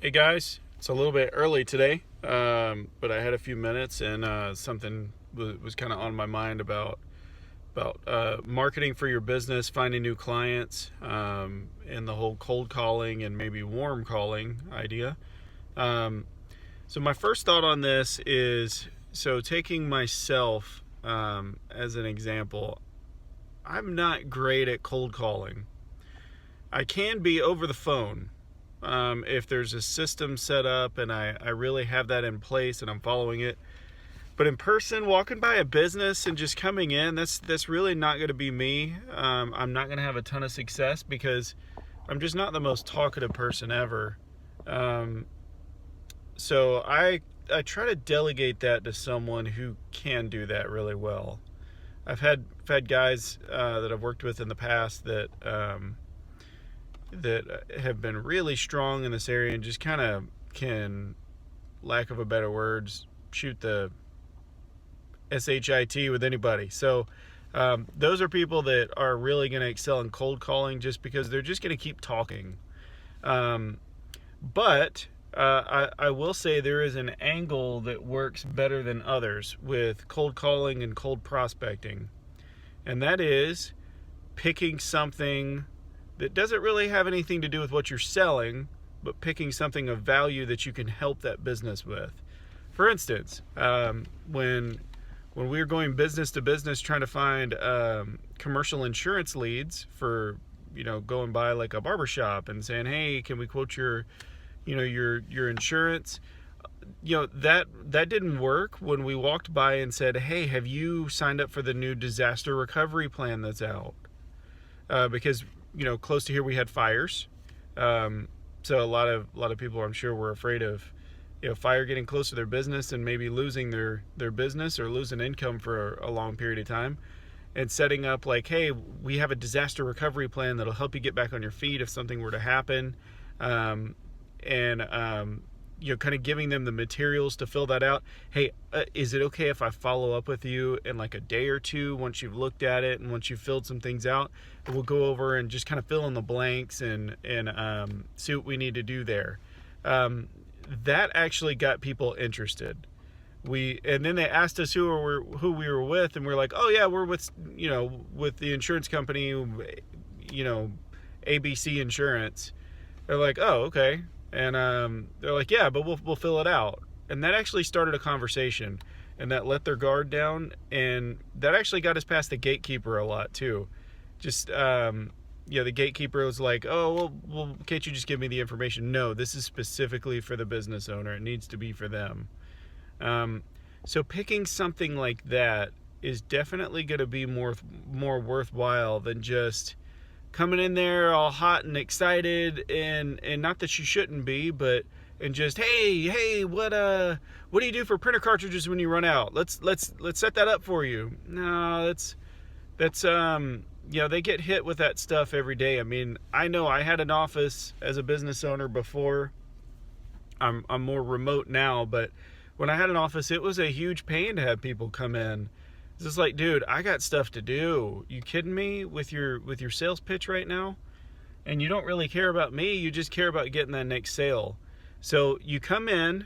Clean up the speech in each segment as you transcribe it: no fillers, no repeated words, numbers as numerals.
Hey guys, it's a little bit early today, but I had a few minutes and something was kind of on my mind about marketing for your business, finding new clients, and the whole cold calling and maybe warm calling idea. Um, so my first thought on this is taking myself as an example. I'm not great at cold calling. I can be over the phone. If there's a system set up and I really have that in place and I'm following it. But in person, walking by a business and just coming in, that's really not going to be me. I'm not going to have a ton of success because I'm just not the most talkative person ever. Um, so I try to delegate that to someone who can do that really well. I've had guys that I've worked with in the past that have been really strong in this area and just kind of can, lack of a better words, shoot the SHIT with anybody. So those are people that are really going to excel in cold calling just because they're just going to keep talking. Um, but I will say there is an angle that works better than others with cold calling and cold prospecting, and that is picking something that doesn't really have anything to do with what you're selling, but picking something of value that you can help that business with. For instance, when we were going business to business trying to find commercial insurance leads for, going by like a barbershop and saying, hey, can we quote your insurance? That didn't work when we walked by and said, hey, have you signed up for the new disaster recovery plan that's out? Because close to here we had fires, so a lot of people, I'm sure, were afraid of fire getting close to their business and maybe losing their business or losing income for a long period of time. And setting up like, hey, we have a disaster recovery plan that'll help you get back on your feet if something were to happen, and kind of giving them the materials to fill that out. Hey, is it okay if I follow up with you in like a day or two once you've looked at it and once you've filled some things out? And we'll go over and just kind of fill in the blanks and see what we need to do there. That actually got people interested. And then they asked us who we were with, and we're like, oh yeah, we're with with the insurance company, ABC Insurance. They're like, oh, okay. And they're like, yeah, but we'll fill it out. And that actually started a conversation, and that let their guard down, and that actually got us past the gatekeeper a lot too. Just the gatekeeper was like, oh, well, can't you just give me the information? No, this is specifically for the business owner. It needs to be for them. So picking something like that is definitely going to be more worthwhile than just coming in there all hot and excited, and not that you shouldn't be, but and just hey, what do you do for printer cartridges when you run out? Let's set that up for you. No, that's they get hit with that stuff every day. I mean, I know I had an office as a business owner before. I'm more remote now, but when I had an office, it was a huge pain to have people come in. It's just like, dude, I got stuff to do. You kidding me with your sales pitch right now? And you don't really care about me. You just care about getting that next sale. So you come in,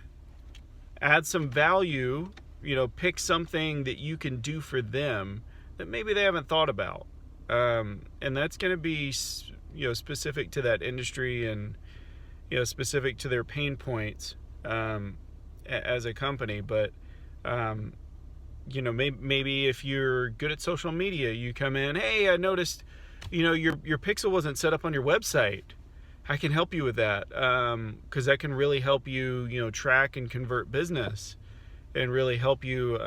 add some value, pick something that you can do for them that maybe they haven't thought about. And that's going to be, specific to that industry and, specific to their pain points as a company. But, maybe if you're good at social media, you come in, hey, I noticed, your pixel wasn't set up on your website. I can help you with that, because that can really help you, track and convert business and really help you,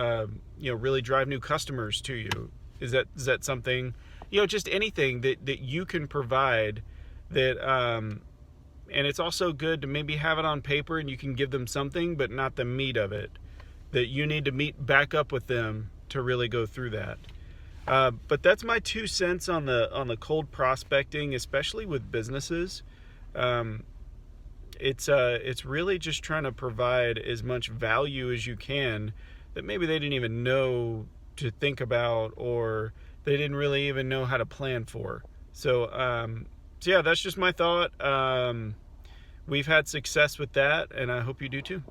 really drive new customers to you. Is that something, just anything that you can provide that, and it's also good to maybe have it on paper and you can give them something, but not the meat of it, that you need to meet back up with them to really go through that. But that's my 2 cents on the cold prospecting, especially with businesses. It's really just trying to provide as much value as you can that maybe they didn't even know to think about, or they didn't really even know how to plan for. So yeah, that's just my thought. we've had success with that, and I hope you do too.